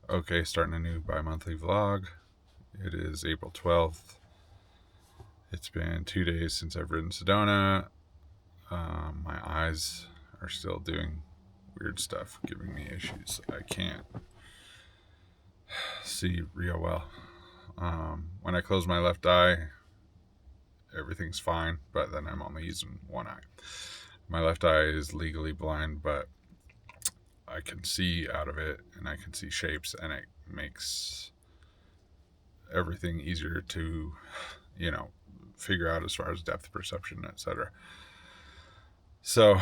Okay, starting a new bi-monthly vlog. It is April 12th. It's been 2 days since I've ridden Sedona. My eyes are still doing weird stuff, giving me issues. I can't see real well. When I close my left eye, everything's fine, but then I'm only using one eye. My left eye is legally blind, but I can see out of it and I can see shapes, and it makes everything easier to, figure out as far as depth perception, etc. So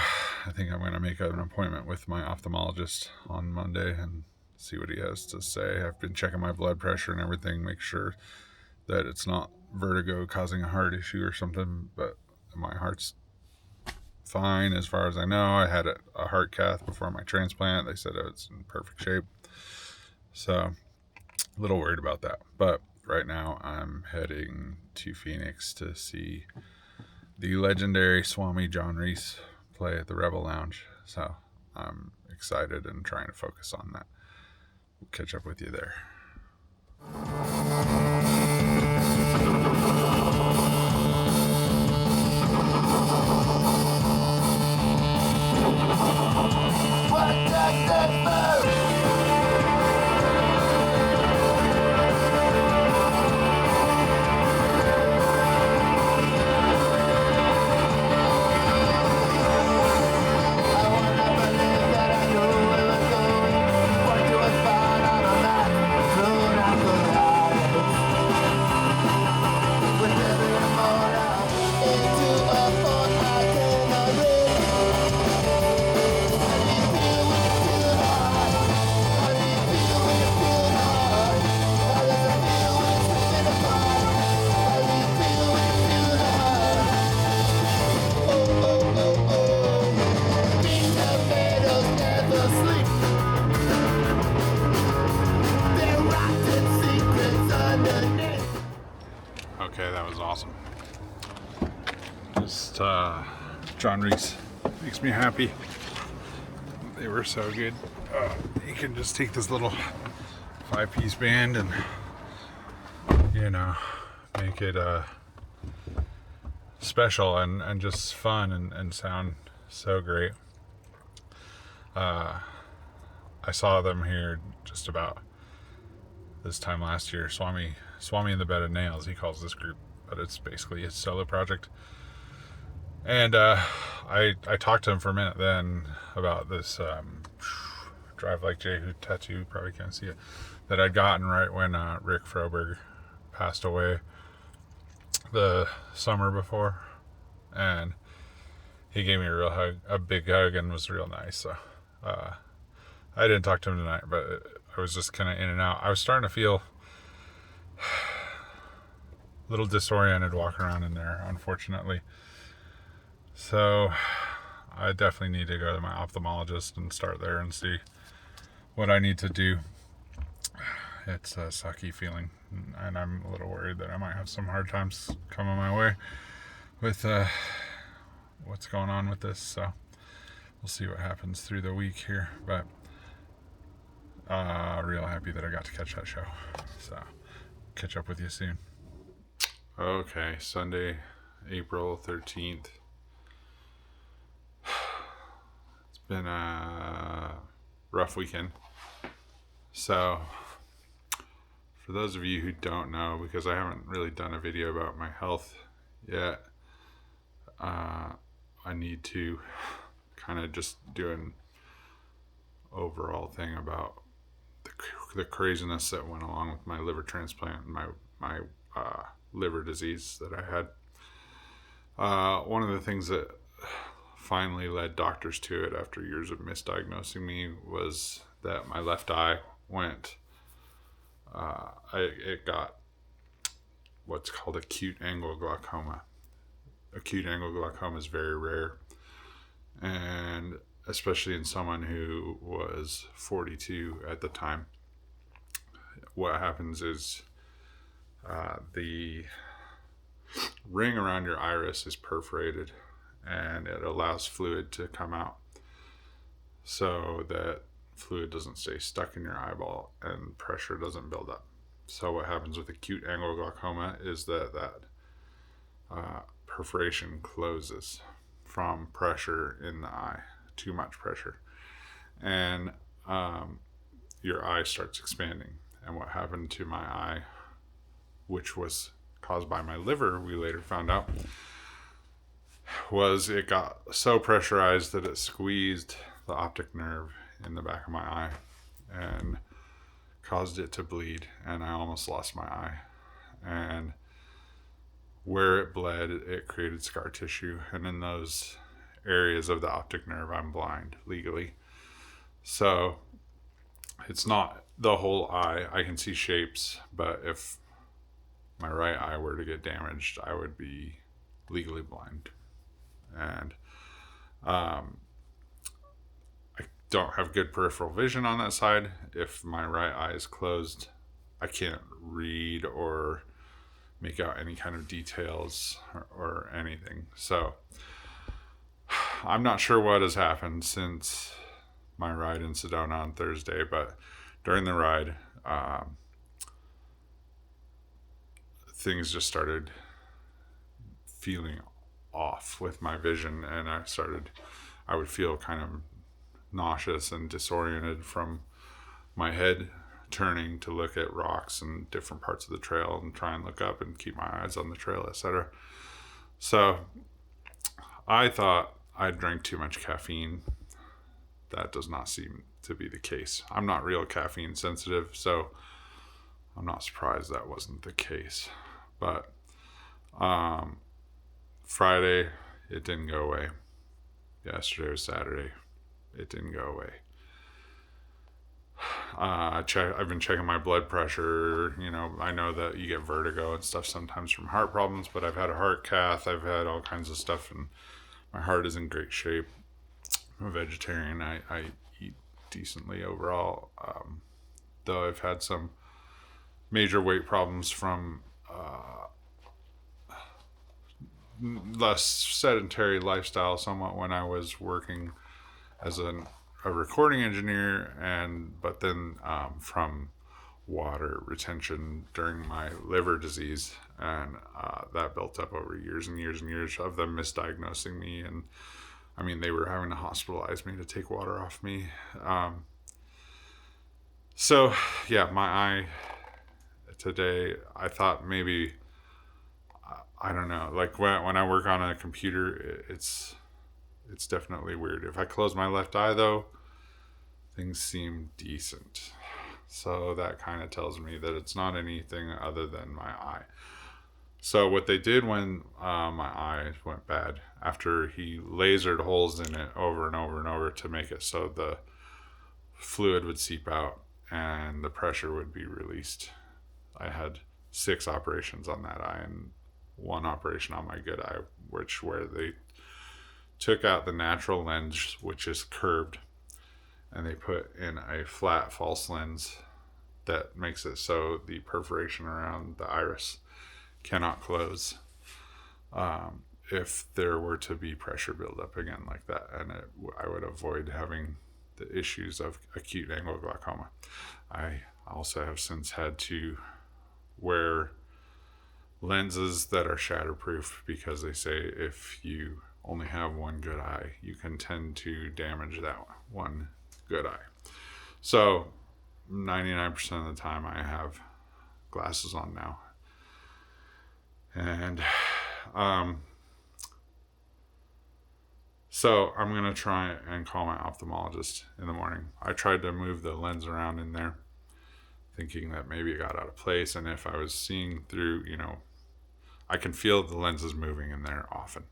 I think I'm going to make an appointment with my ophthalmologist on Monday and see what he has to say. I've been checking my blood pressure and everything, make sure that it's not vertigo causing a heart issue or something, but my heart's fine as far as I know. I had a heart cath before my transplant. They said it's in perfect shape. So a little worried about that. But right now I'm heading to Phoenix to see the legendary Swami John Reese play at the Rebel Lounge. So I'm excited and trying to focus on that. We'll catch up with you there. Okay, that was awesome. Just John Reese makes me happy. They were so good. You can just take this little 5-piece band and make it special and just fun and sound so great. I saw them here just about this time last year. Swami and the Bed of Nails, he calls this group, but it's basically his solo project. And I talked to him for a minute then about this Drive Like Jehu tattoo, probably can't see it, that I'd gotten right when Rick Froberg passed away the summer before. And he gave me a big hug, and was real nice. So I didn't talk to him tonight, but I was just kind of in and out. I was starting to feel a little disoriented walking around in there, unfortunately. So I definitely need to go to my ophthalmologist and start there and see what I need to do. It's a sucky feeling, and I'm a little worried that I might have some hard times coming my way with what's going on with this. So we'll see what happens through the week here, but real happy that I got to catch that show. So catch up with you soon. Okay, Sunday, April 13th. It's been a rough weekend. So for those of you who don't know, because I haven't really done a video about my health yet, I need to kind of just do an overall thing about the craziness that went along with my liver transplant and my liver disease that I had. One of the things that finally led doctors to it after years of misdiagnosing me was that my left eye went, it got what's called acute angle glaucoma. Acute angle glaucoma is very rare, and especially in someone who was 42 at the time. What happens is the ring around your iris is perforated, and it allows fluid to come out, so that fluid doesn't stay stuck in your eyeball and pressure doesn't build up. So what happens with acute angle glaucoma is that perforation closes from pressure in the eye, too much pressure, and your eye starts expanding. And what happened to my eye, which was caused by my liver, we later found out, was it got so pressurized that it squeezed the optic nerve in the back of my eye and caused it to bleed, and I almost lost my eye. And where it bled, it created scar tissue, and in those areas of the optic nerve, I'm blind legally. So it's not the whole eye. I can see shapes, but if my right eye were to get damaged, I would be legally blind. And I don't have good peripheral vision on that side. If my right eye is closed, I can't read or make out any kind of details or anything. So I'm not sure what has happened since my ride in Sedona on Thursday, but during the ride, things just started feeling off with my vision, and I would feel kind of nauseous and disoriented from my head turning to look at rocks and different parts of the trail and try and look up and keep my eyes on the trail, etc. So I thought I drank too much caffeine. That does not seem to be the case. I'm not real caffeine sensitive, so I'm not surprised that wasn't the case. But Friday, it didn't go away. Yesterday was Saturday. It didn't go away. I've been checking my blood pressure. I know that you get vertigo and stuff sometimes from heart problems, but I've had a heart cath. I've had all kinds of stuff, and my heart is in great shape. I'm a vegetarian. I eat decently overall, though I've had some major weight problems from less sedentary lifestyle somewhat when I was working as a recording engineer, but then from water retention during my liver disease, and that built up over years and years and years of them misdiagnosing me, and I mean they were having to hospitalize me to take water off me. So yeah, my eye today, I thought maybe, I don't know, like when I work on a computer, it's definitely weird. If I close my left eye though, things seem decent. So that kind of tells me that it's not anything other than my eye. So what they did when my eye went bad, after he lasered holes in it over and over and over to make it so the fluid would seep out and the pressure would be released. I had 6 operations on that eye and 1 operation on my good eye, where they took out the natural lens, which is curved, and they put in a flat false lens that makes it so the perforation around the iris cannot close if there were to be pressure buildup again like that, and I would avoid having the issues of acute angle glaucoma. I also have since had to wear lenses that are shatterproof because they say if you only have one good eye, you can tend to damage that one good eye. So 99% of the time I have glasses on now. And so I'm going to try and call my ophthalmologist in the morning. I tried to move the lens around in there, thinking that maybe it got out of place. And if I was seeing through, I can feel the lenses moving in there often.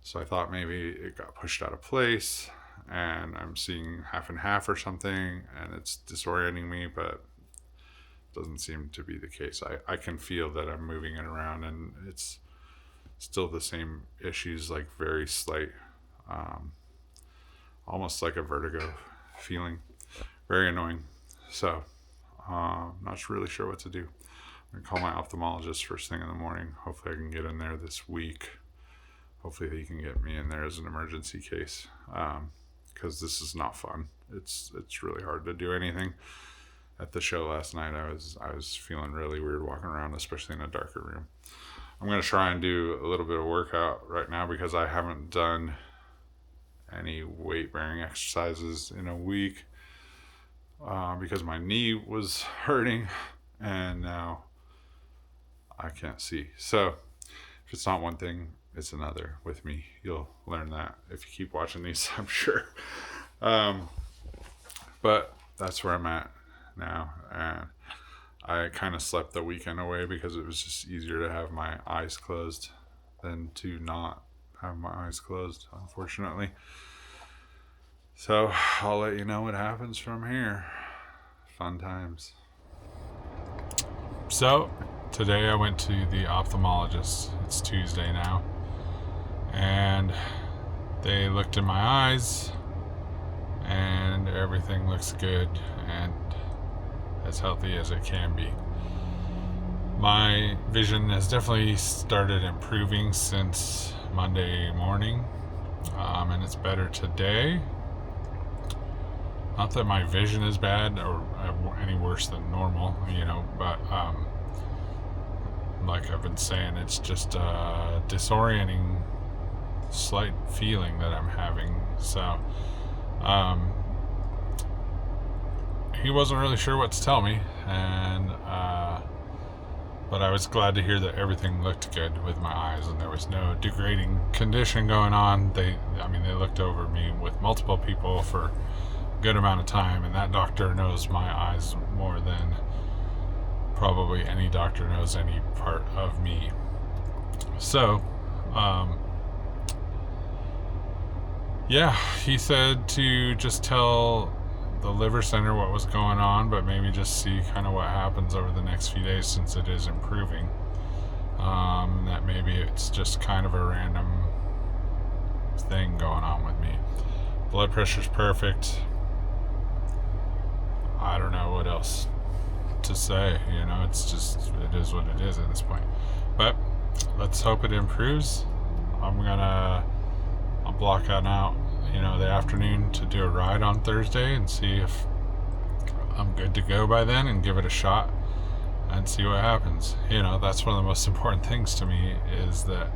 So I thought maybe it got pushed out of place and I'm seeing half and half or something, and it's disorienting me, but it doesn't seem to be the case. I can feel that I'm moving it around and it's still the same issues, like very slight, almost like a vertigo feeling. Very annoying. So not really sure what to do. I'm going to call my ophthalmologist first thing in the morning. Hopefully I can get in there this week. Hopefully he can get me in there as an emergency case, because this is not fun. it's really hard to do anything. At the show last night, I was feeling really weird walking around, especially in a darker room. I'm gonna try and do a little bit of workout right now because I haven't done any weight bearing exercises in a week because my knee was hurting and now I can't see. So if it's not one thing, it's another with me. You'll learn that if you keep watching these, I'm sure. But that's where I'm at now. And I kind of slept the weekend away because it was just easier to have my eyes closed than to not have my eyes closed, unfortunately. So I'll let you know what happens from here. Fun times. So today I went to the ophthalmologist. It's Tuesday now. And they looked in my eyes and everything looks good and as healthy as it can be. My vision has definitely started improving since Monday morning, and it's better today. Not that my vision is bad or any worse than normal, but like I've been saying, it's just a disorienting slight feeling that I'm having. So he wasn't really sure what to tell me, and but I was glad to hear that everything looked good with my eyes and there was no degrading condition going on. They looked over me with multiple people for a good amount of time, and that doctor knows my eyes more than probably any doctor knows any part of me. So he said to just tell the liver center what was going on, but maybe just see kind of what happens over the next few days since it is improving. That maybe it's just kind of a random thing going on with me. Blood pressure's perfect. I don't know what else to say. It's just, it is what it is at this point. But let's hope it improves. I'll block out the afternoon to do a ride on Thursday and see if I'm good to go by then and give it a shot and see what happens. That's one of the most important things to me, is that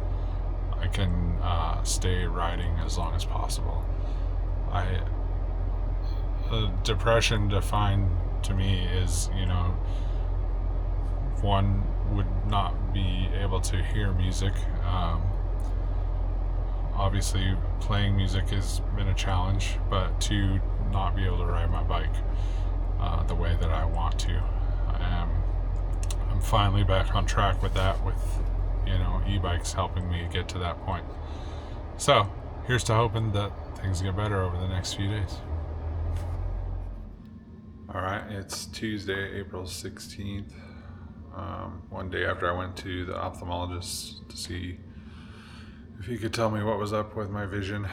I can stay riding as long as possible. Depression defined to me is, one would not be able to hear music. Obviously playing music has been a challenge, but to not be able to ride my bike the way that I want to. I'm finally back on track with that, with e-bikes helping me get to that point. So here's to hoping that things get better over the next few days. All right, it's Tuesday, April 16th. One day after I went to the ophthalmologist to see if he could tell me what was up with my vision.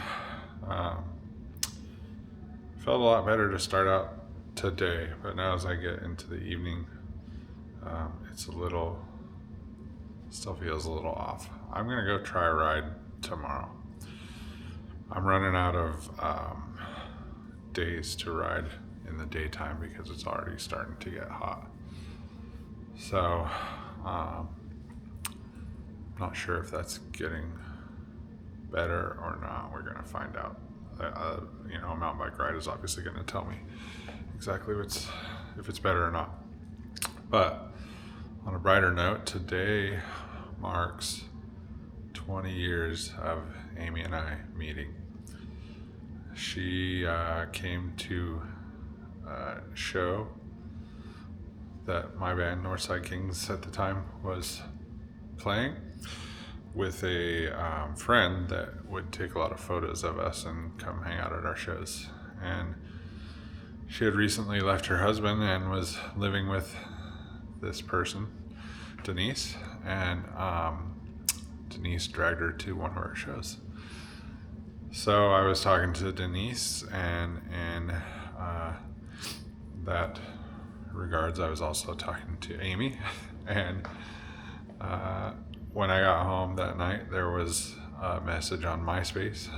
Felt a lot better to start out today, but now as I get into the evening, still feels a little off. I'm gonna go try a ride tomorrow. I'm running out of days to ride in the daytime because it's already starting to get hot. So not sure if that's getting better or not. We're gonna find out. A mountain bike ride is obviously gonna tell me exactly if it's better or not. But on a brighter note, today marks 20 years of Amy and I meeting. She came to a show that my band Northside Kings at the time was playing with a friend that would take a lot of photos of us and come hang out at our shows. And she had recently left her husband and was living with this person, Denise, and Denise dragged her to one of our shows. So I was talking to Denise, and in that regards, I was also talking to Amy. And when I got home that night, there was a message on MySpace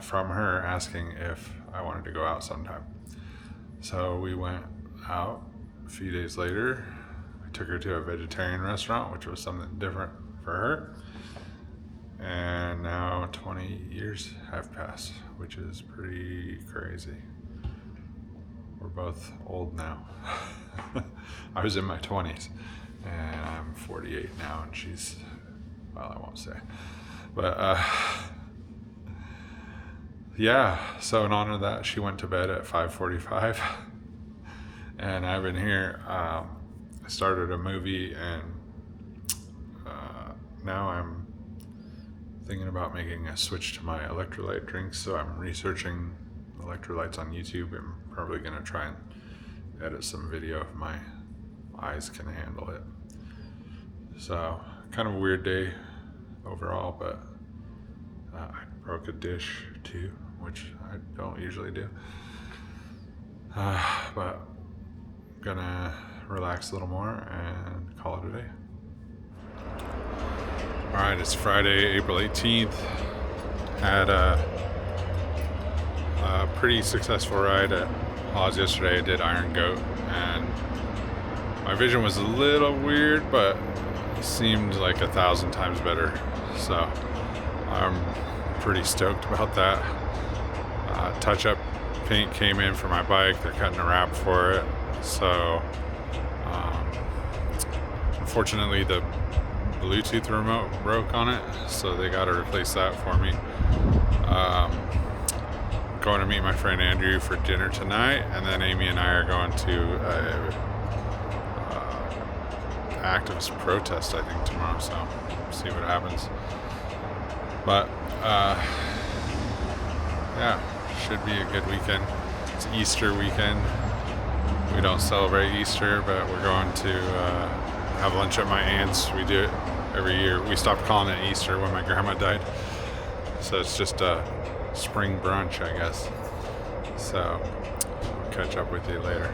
from her asking if I wanted to go out sometime. So we went out a few days later. I took her to a vegetarian restaurant, which was something different for her. And now 20 years have passed, which is pretty crazy. We're both old now. I was in my 20s, and I'm 48 now, and she's, well, I won't say. But, yeah, so in honor of that, she went to bed at 5:45, and I've been here. I started a movie, and now I'm thinking about making a switch to my electrolyte drinks, so I'm researching electrolytes on YouTube. I'm probably going to try and edit some video if my eyes can handle it. So, kind of a weird day overall, but I broke a dish too, which I don't usually do. But I'm gonna relax a little more and call it a day. Alright, it's Friday, April 18th. Had a pretty successful ride at Hawes yesterday. I did Iron Goat, and my vision was a little weird, but seemed like 1,000 times better. So I'm pretty stoked about that. Touch-up paint came in for my bike. They're cutting a wrap for it. So unfortunately the Bluetooth remote broke on it, so they got to replace that for me. Going to meet my friend Andrew for dinner tonight, and then Amy and I are going to activist protest, I think, tomorrow, so see what happens. But yeah, should be a good weekend. It's Easter weekend. We don't celebrate Easter, but we're going to have lunch at my aunt's. We do it every year. We stopped calling it Easter when my grandma died, so it's just a spring brunch, I guess. So I'll catch up with you later.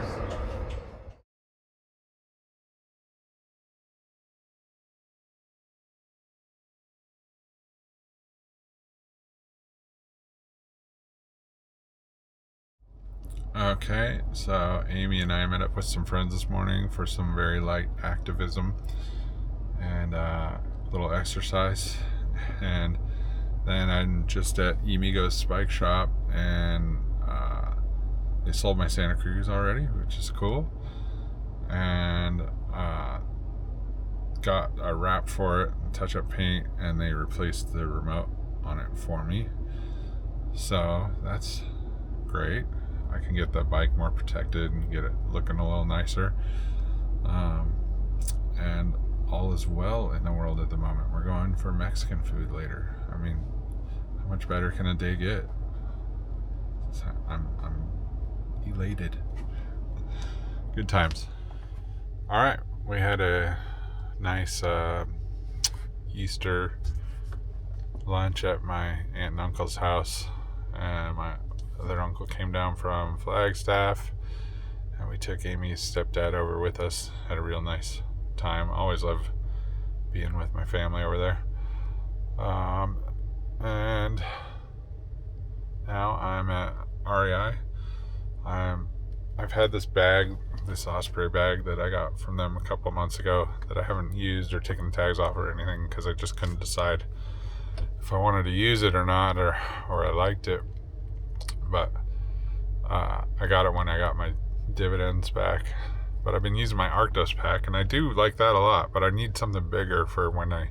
Okay, so Amy and I met up with some friends this morning for some very light activism and a little exercise. And then I'm just at Emigo's bike shop, and they sold my Santa Cruz already, which is cool. And got a wrap for it, touch-up paint, and they replaced the remote on it for me. So that's great. I can get the bike more protected and get it looking a little nicer. And all is well in the world at the moment. We're going for Mexican food later. I mean, how much better can a day get? So I'm elated. Good times. All right, we had a nice Easter lunch at my aunt and uncle's house, and my other uncle came down from Flagstaff, and we took Amy's stepdad over with us. Had a real nice time. Always love being with my family over there. And now I'm at REI. I've had this bag, this Osprey bag that I got from them a couple months ago that I haven't used or taken the tags off or anything, because I just couldn't decide if I wanted to use it or not, or I liked it. But I got it when I got my dividends back. But I've been using my Arctos pack, and I do like that a lot, but I need something bigger for when I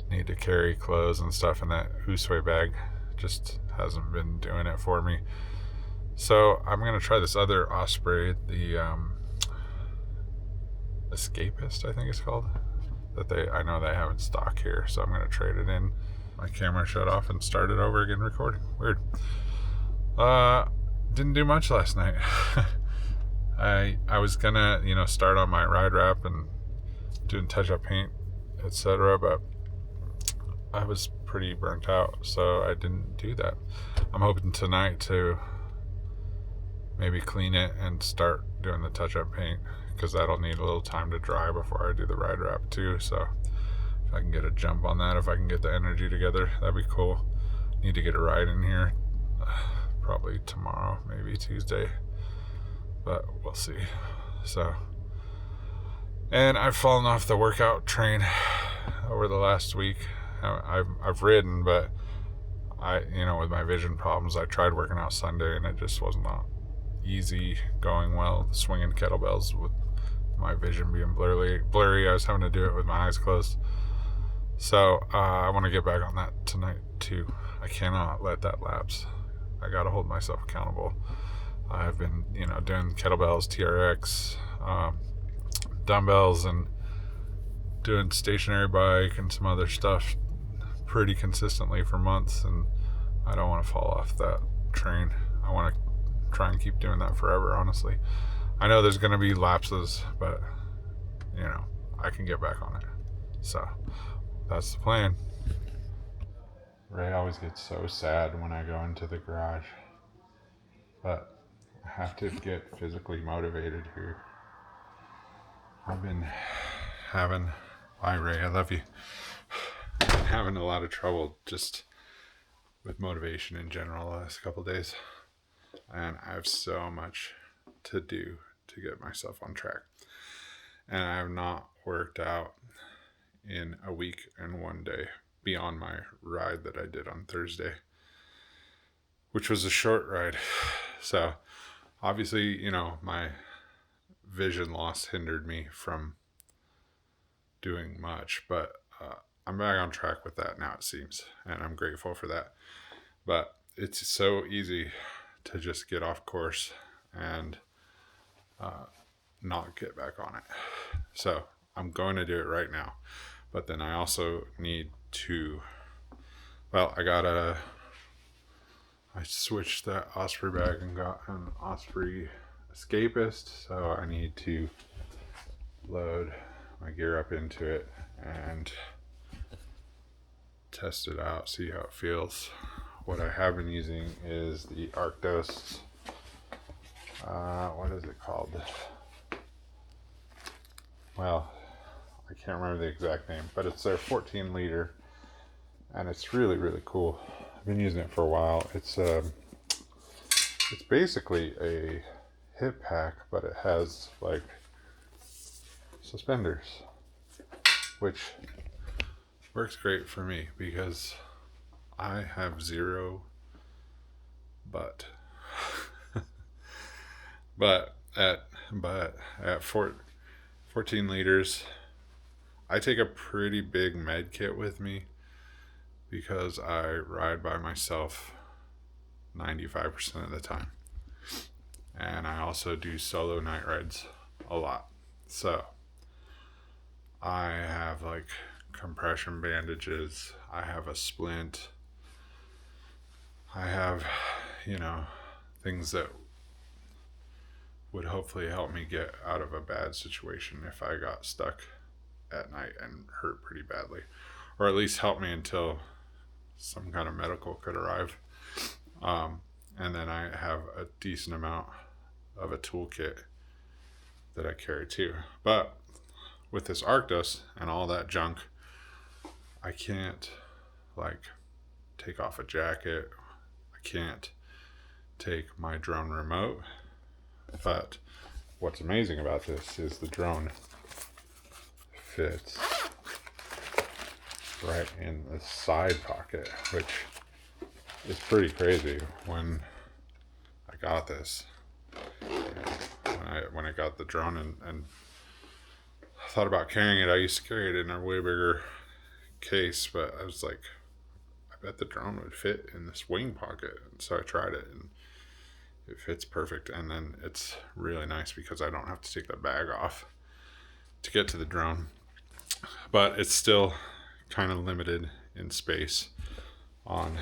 need to carry clothes and stuff, and that Usui bag just hasn't been doing it for me. So I'm going to try this other Osprey, the Escapist, I think it's called, that I know they have in stock here, so I'm going to trade it in. My camera shut off and started over again recording. Weird. Didn't do much last night. I was gonna, start on my ride wrap and doing touch-up paint, etc., but I was pretty burnt out, so I didn't do that. I'm hoping tonight to maybe clean it and start doing the touch-up paint, because that'll need a little time to dry before I do the ride wrap too. So if I can get a jump on that, if I can get the energy together, that'd be cool. Need to get a ride in here probably tomorrow, maybe Tuesday, but we'll see. So, and I've fallen off the workout train over the last week. I've ridden, but with my vision problems, I tried working out Sunday and it just was not easy going well. Swinging kettlebells with my vision being blurry. I was having to do it with my eyes closed. So I want to get back on that tonight too. I cannot let that lapse. I got to hold myself accountable. I've been, doing kettlebells, TRX, dumbbells, and doing stationary bike and some other stuff pretty consistently for months, and I don't want to fall off that train. I want to try and keep doing that forever, honestly. I know there's going to be lapses, but I can get back on it. So that's the plan. Ray always gets so sad when I go into the garage, but I have to get physically motivated here. I've been having, bye Ray, I love you. I've been having a lot of trouble just with motivation in general the last couple of days, and I have so much to do to get myself on track, and I have not worked out in a week and one day beyond my ride that I did on Thursday, which was a short ride. So obviously, my vision loss hindered me from doing much, but I'm back on track with that now, it seems, and I'm grateful for that. But it's so easy to just get off course and not get back on it. So I'm going to do it right now, but then I also need to, I switched that Osprey bag and got an Osprey Escapist, so I need to load my gear up into it and test it out, see how it feels. What I have been using is the Arctos, what is it called? Well, I can't remember the exact name, but it's their 14 liter, and it's really, really cool. I've been using it for a while. It's basically a hip pack, but it has like suspenders, which works great for me because I have zero butt. but at 14 liters, I take a pretty big med kit with me because I ride by myself 95% of the time. And I also do solo night rides a lot. So I have like compression bandages, I have a splint, I have, things that would hopefully help me get out of a bad situation if I got stuck at night and hurt pretty badly, or at least help me until some kind of medical could arrive. And then I have a decent amount of a toolkit that I carry too. But with this Arctos and all that junk, I can't take off a jacket. I can't take my drone remote. But what's amazing about this is the drone fits right in the side pocket, which is pretty crazy. When I got this, when I got the drone and thought about carrying it, I used to carry it in a way bigger case, but I was like, I bet the drone would fit in this wing pocket. And so I tried it, and it fits perfect. And then it's really nice because I don't have to take the bag off to get to the drone, but it's still kind of limited in space on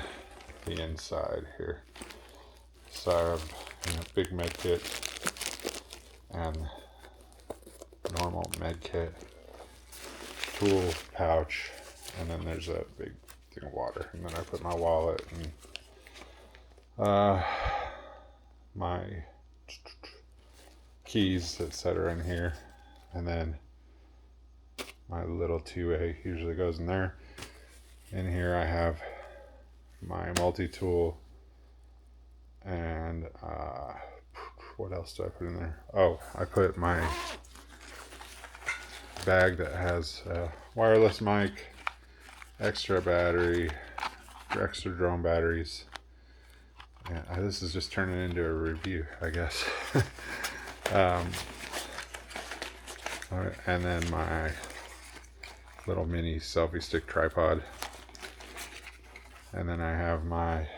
the inside here. So I have big med kit and normal med kit, tool pouch, and then there's a big thing of water, and then I put my wallet and my keys, etc. in here, and then my little 2A usually goes in there. In here I have my multi-tool And what else do I put in there? Oh, I put my bag that has a wireless mic, extra battery, extra drone batteries. Yeah, this is just turning into a review, I guess. All right, and then my little mini selfie stick tripod. And then I have my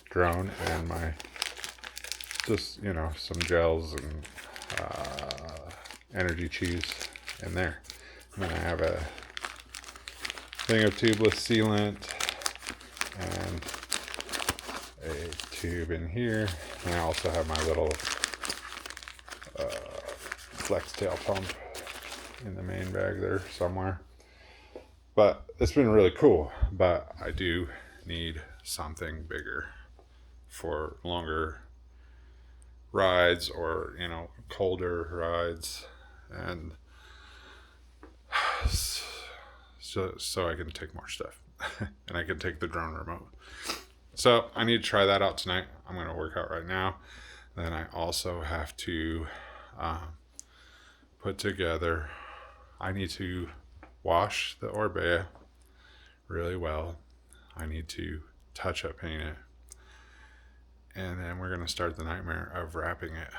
drone and my, just, some gels and energy chews in there. And then I have a thing of tubeless sealant and a tube in here. And I also have my little flex tail pump in the main bag there somewhere. But it's been really cool. But I do need something bigger for longer rides or colder rides, and so I can take more stuff and I can take the drone remote. So I need to try that out tonight. I'm going to work out right now. Then I also have to put together, I need to wash the Orbea really well. I need to touch up paint it. And then we're going to start the nightmare of wrapping it.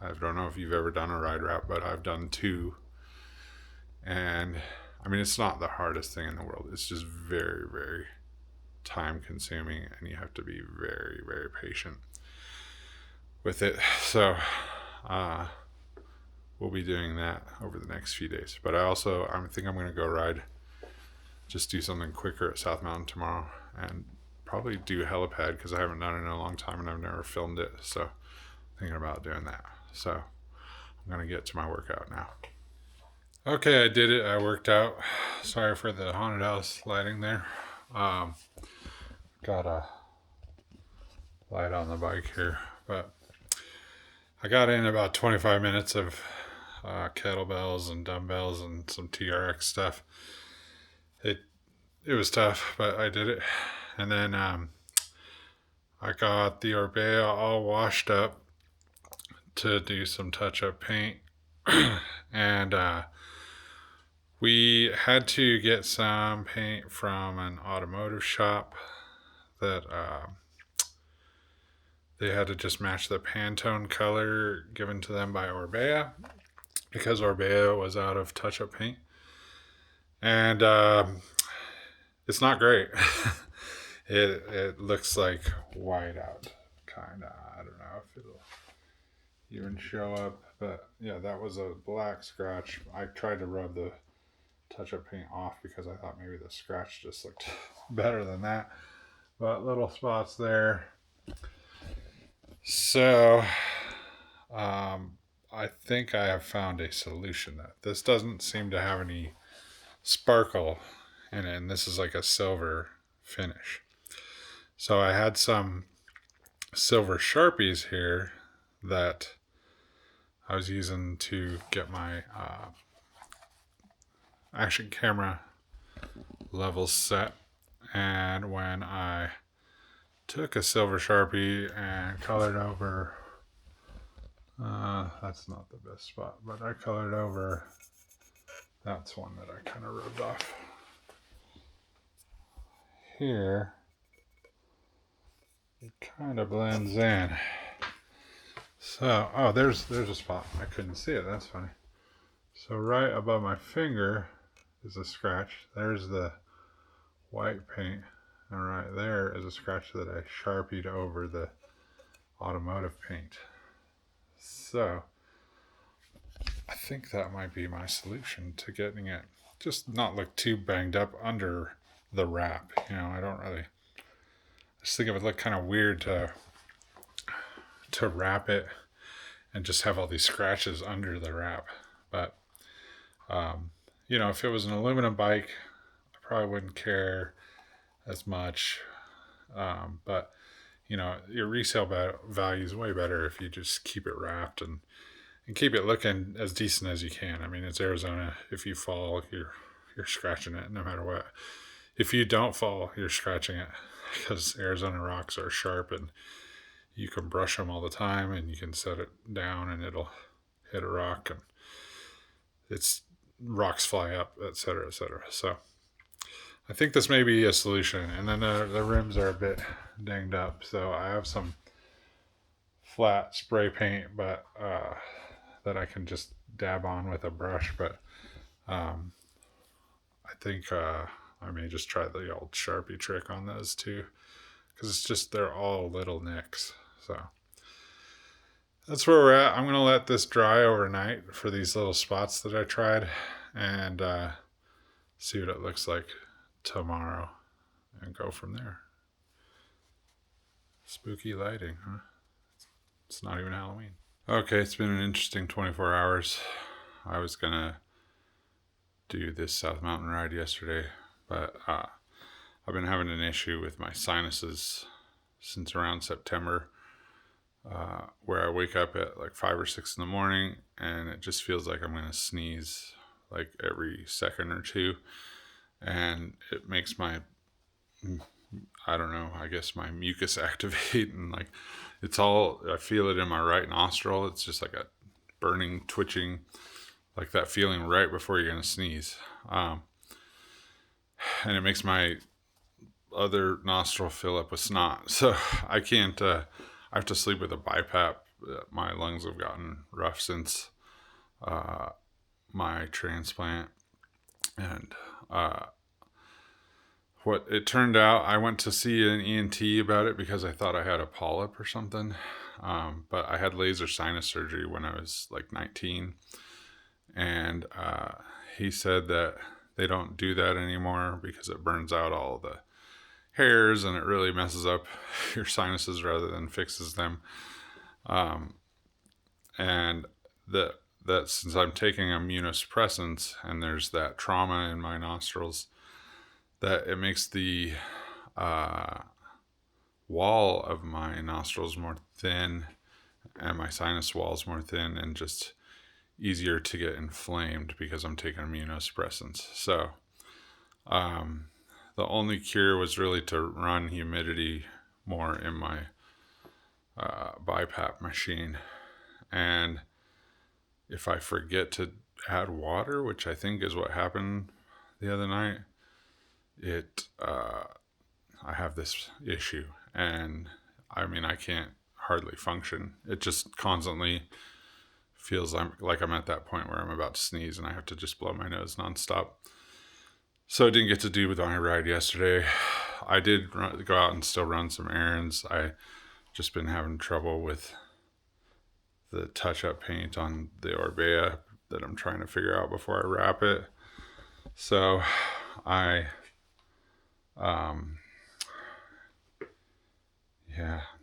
I don't know if you've ever done a ride wrap, but I've done 2. And I mean, it's not the hardest thing in the world. It's just very, very time consuming, and you have to be very, very patient with it. So we'll be doing that over the next few days. But I think I'm going to go ride, just do something quicker at South Mountain tomorrow, and probably do helipad because I haven't done it in a long time and I've never filmed it. So thinking about doing that. So I'm going to get to my workout now. Okay, I did it. I worked out. Sorry for the haunted house lighting there. Got a light on the bike here, but I got in about 25 minutes of kettlebells and dumbbells and some TRX stuff. It was tough, but I did it. And then I got the Orbea all washed up to do some touch-up paint. And we had to get some paint from an automotive shop that they had to just match the Pantone color given to them by Orbea, because Orbea was out of touch-up paint. And it's not great. It looks like white out, kind of. I don't know if it'll even show up. But yeah, that was a black scratch. I tried to rub the touch-up paint off because I thought maybe the scratch just looked better than that. But little spots there. So I think I have found a solution. That this doesn't seem to have any sparkle in it, and this is like a silver finish. So I had some silver Sharpies here that I was using to get my action camera levels set. And when I took a silver Sharpie and colored over, that's not the best spot, but I colored over, that's one that I kind of rubbed off here. It kind of blends in. So, there's a spot. I couldn't see it. That's funny. So right above my finger is a scratch. There's the white paint. And right there is a scratch that I Sharpied over the automotive paint. So I think that might be my solution to getting it just not look too banged up under the wrap. I just think it would look kind of weird to wrap it and just have all these scratches under the wrap. But if it was an aluminum bike, I probably wouldn't care as much. But your resale value is way better if you just keep it wrapped and keep it looking as decent as you can. I mean, it's Arizona. If you fall, you're scratching it no matter what. If you don't fall, you're scratching it, because Arizona rocks are sharp and you can brush them all the time, and you can set it down and it'll hit a rock and it's rocks fly up, etc., etc. So I think this may be a solution. And then the rims are a bit dinged up, so I have some flat spray paint, but that I can just dab on with a brush. But um, I think I may just try the old Sharpie trick on those too, because it's just they're all little nicks. So that's where we're at. I'm gonna let this dry overnight for these little spots that I tried, and see what it looks like tomorrow, and go from there. Spooky lighting, huh? It's not even Halloween. Okay, it's been an interesting 24 hours. I was gonna do this South Mountain ride yesterday, but I've been having an issue with my sinuses since around September, where I wake up at like 5 or 6 in the morning and it just feels like I'm gonna sneeze like every second or two, and it makes my, I don't know, I guess my mucus activate, and like it's all, I feel it in my right nostril. It's just like a burning, twitching, like that feeling right before you're gonna sneeze, and it makes my other nostril fill up with snot. So I can't. I have to sleep with a BiPAP. My lungs have gotten rough since my transplant, and what it turned out, I went to see an ENT about it because I thought I had a polyp or something. But I had laser sinus surgery when I was like 19, and he said that they don't do that anymore because it burns out all the hairs and it really messes up your sinuses rather than fixes them. And that since I'm taking immunosuppressants and there's that trauma in my nostrils, that it makes the wall of my nostrils more thin and my sinus walls more thin and just easier to get inflamed because I'm taking immunosuppressants. So the only cure was really to run humidity more in my BiPAP machine. And if I forget to add water, which I think is what happened the other night, I have this issue. And I mean, I can't hardly function. It just constantly feels like I'm at that point where I'm about to sneeze and I have to just blow my nose nonstop. So I didn't get to do with my ride yesterday. I did go out and still run some errands. I just been having trouble with the touch-up paint on the Orbea that I'm trying to figure out before I wrap it. So I,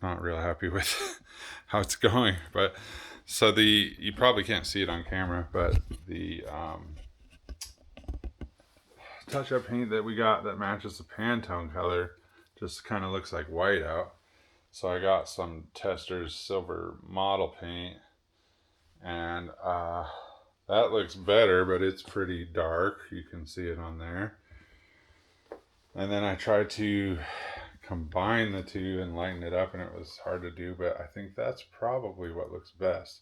not real happy with how it's going. But so you probably can't see it on camera, but the touch-up paint that we got that matches the Pantone color just kind of looks like white out. So I got some Testors silver model paint, and that looks better, but it's pretty dark. You can see it on there. And then I tried to combine the two and lighten it up, and it was hard to do, but I think that's probably what looks best,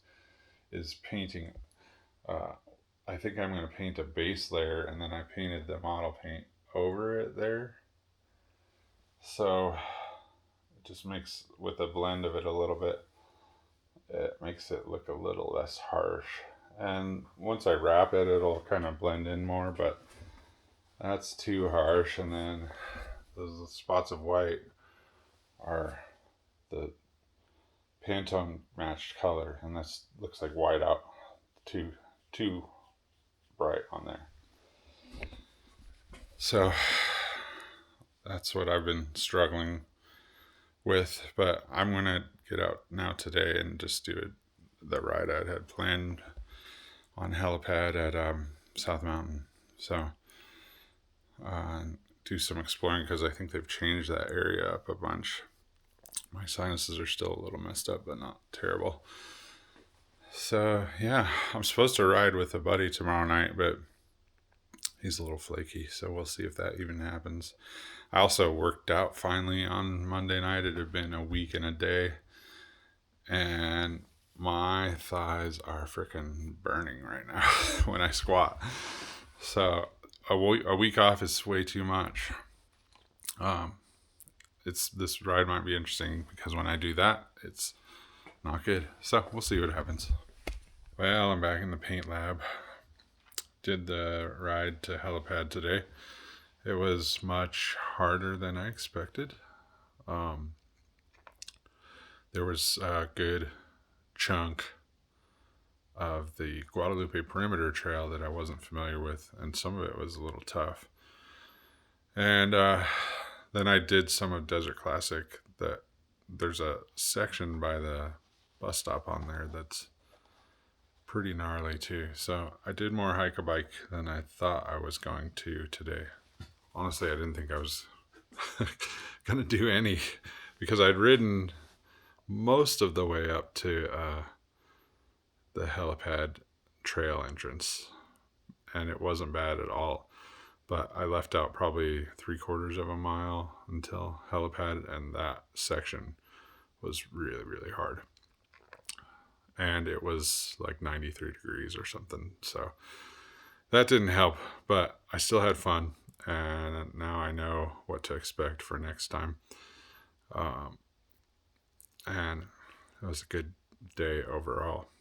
is painting. I think I'm going to paint a base layer, and then I painted the model paint over it there. So it just makes, with a blend of it a little bit, it makes it look a little less harsh. And once I wrap it, it'll kind of blend in more, but that's too harsh. And then those spots of white are the Pantone matched color, and this looks like white out, too bright on there. So that's what I've been struggling with, but I'm gonna get out now today and just do the ride I had planned on helipad at South Mountain. So do some exploring because I think they've changed that area up a bunch. My sinuses are still a little messed up, but not terrible. So yeah, I'm supposed to ride with a buddy tomorrow night, but he's a little flaky, so we'll see if that even happens. I also worked out finally on Monday night. It had been a week and a day, and my thighs are freaking burning right now when I squat. So a week off is way too much. Um, this ride might be interesting because when I do that, it's not good. So we'll see what happens. Well, I'm back in the paint lab. Did the ride to helipad today. It was much harder than I expected. Um, there was a good chunk of the Guadalupe Perimeter Trail that I wasn't familiar with, and some of it was a little tough. And then I did some of Desert Classic. That there's a section by the bus stop on there that's pretty gnarly too. So I did more hike a bike than I thought I was going to today. Honestly, I didn't think I was gonna do any because I'd ridden most of the way up to the helipad trail entrance, and it wasn't bad at all. But I left out probably 3/4 of a mile until helipad, and that section was really, really hard. And it was like 93 degrees or something. So that didn't help, but I still had fun. And now I know what to expect for next time. And it was a good day overall.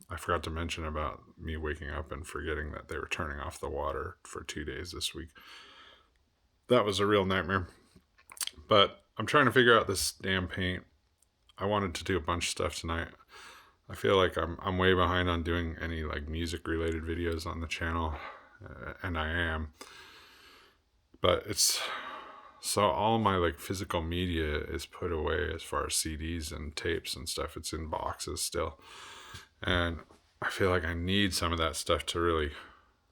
I forgot to mention about me waking up and forgetting that they were turning off the water for 2 days this week. That was a real nightmare. But I'm trying to figure out this damn paint. I wanted to do a bunch of stuff tonight. I feel like I'm way behind on doing any like music related videos on the channel, and I am. But it's so all my like physical media is put away as far as CDs and tapes and stuff. It's in boxes still. And I feel like I need some of that stuff to really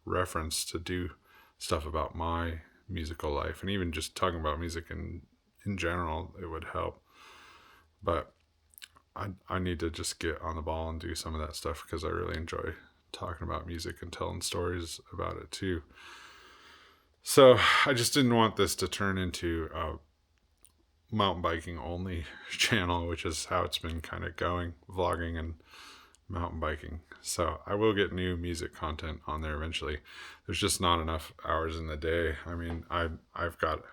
reference to do stuff about my musical life, and even just talking about music in general, it would help. But I need to just get on the ball and do some of that stuff because I really enjoy talking about music and telling stories about it too. So I just didn't want this to turn into a mountain biking only channel, which is how it's been kind of going, vlogging and mountain biking. So I will get new music content on there eventually. There's just not enough hours in the day. I mean, I've got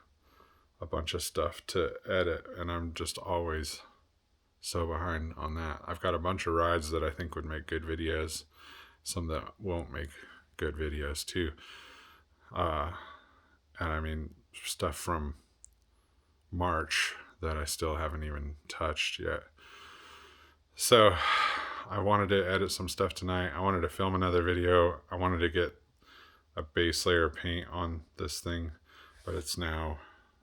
a bunch of stuff to edit, and I'm just always so behind on that. I've got a bunch of rides that I think would make good videos, some that won't make good videos too. And I mean, stuff from March that I still haven't even touched yet. So I wanted to edit some stuff tonight. I wanted to film another video. I wanted to get a base layer of paint on this thing, but it's now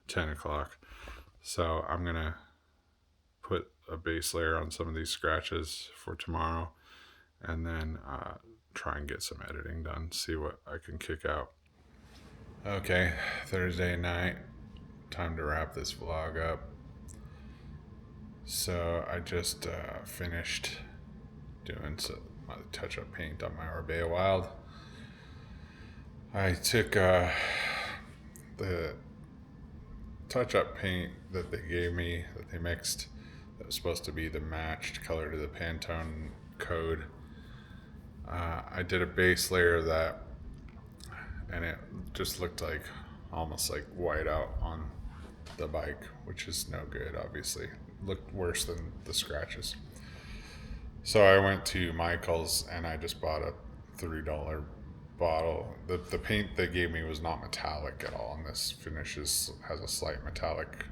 10 o'clock. So I'm going to put a base layer on some of these scratches for tomorrow, and then try and get some editing done, see what I can kick out. Okay, Thursday night, time to wrap this vlog up. So I just finished doing my touch-up paint on my Orbea Wild. I took the touch-up paint that they gave me, that they mixed, that was supposed to be the matched color to the Pantone code. I did a base layer of that, and it just looked like almost like whiteout on the bike, which is no good, obviously. It looked worse than the scratches. So I went to Michael's and I just bought a $3 bottle. The paint they gave me was not metallic at all, and this finish has a slight metallic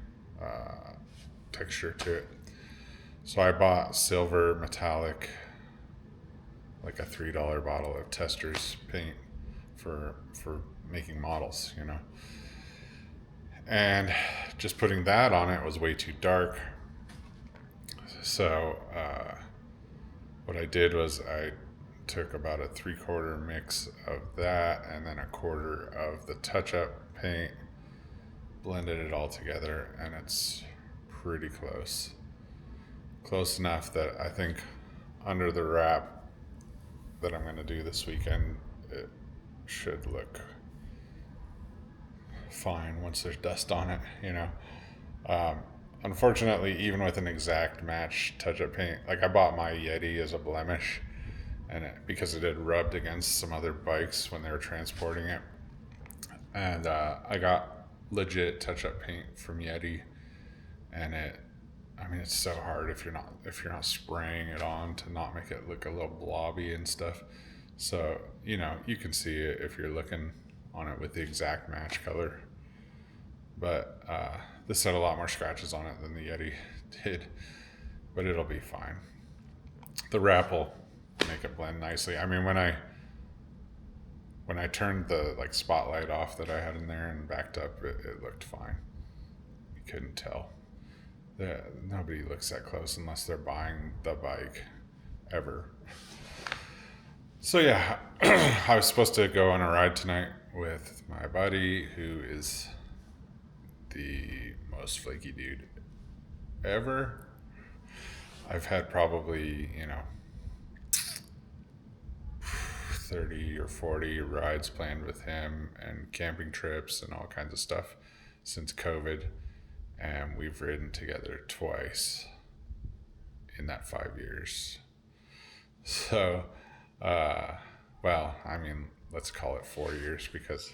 texture to it. So I bought silver metallic, like a $3 bottle of Tester's paint for making models, you know. And just putting that on it was way too dark. So what I did was I took about a 3/4 mix of that and then a 1/4 of the touch-up paint, blended it all together, and it's pretty close. Close enough that I think under the wrap that I'm going to do this weekend, it should look fine once there's dust on it, you know. unfortunately, even with an exact match touch-up paint, like I bought my Yeti as a blemish, and because it had rubbed against some other bikes when they were transporting it, and I got legit touch-up paint from Yeti, and I mean, it's so hard if you're not spraying it on to not make it look a little blobby and stuff. So you can see it if you're looking on it with the exact match color. But this had a lot more scratches on it than the Yeti did, but it'll be fine. The wrap will make it blend nicely. I mean, when I turned the like spotlight off that I had in there and backed up, it looked fine. You couldn't tell. Nobody looks that close unless they're buying the bike ever. So yeah, I was supposed to go on a ride tonight with my buddy, who is the most flaky dude ever. I've had probably 30 or 40 rides planned with him and camping trips and all kinds of stuff since COVID, and we've ridden together twice in that 5 years. So, well, I mean, let's call it 4 years because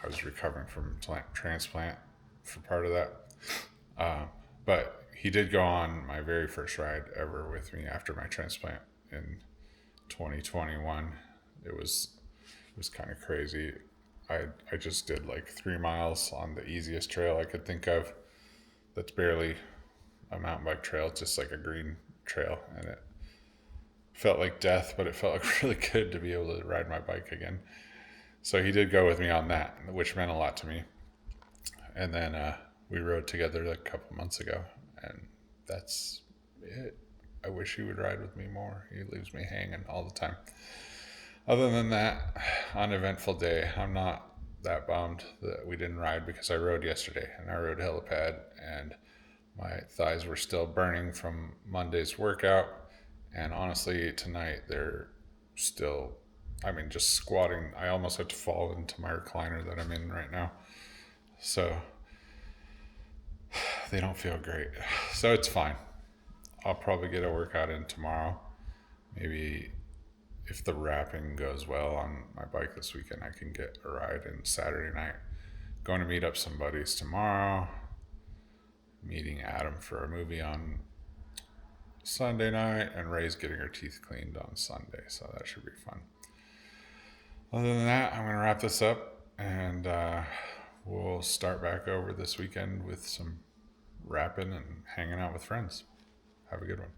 I was recovering from transplant for part of that. But he did go on my very first ride ever with me after my transplant in 2021. It was kind of crazy. I just did like 3 miles on the easiest trail I could think of. That's barely a mountain bike trail, it's just like a green trail, and it felt like death, but it felt like really good to be able to ride my bike again. So he did go with me on that, which meant a lot to me. And then we rode together a couple months ago, and that's it. I wish he would ride with me more. He leaves me hanging all the time. Other than that, uneventful day. I'm not that bummed that we didn't ride because I rode yesterday and I rode helipad, and my thighs were still burning from Monday's workout. And honestly, tonight they're still, I mean, just squatting. I almost had to fall into my recliner that I'm in right now. So they don't feel great. So it's fine. I'll probably get a workout in tomorrow. Maybe if the wrapping goes well on my bike this weekend, I can get a ride in Saturday night. Going to meet up some buddies tomorrow. Meeting Adam for a movie on Sunday night, and Ray's getting her teeth cleaned on Sunday, so that should be fun. Other than that, I'm going to wrap this up, and we'll start back over this weekend with some rapping and hanging out with friends. Have a good one.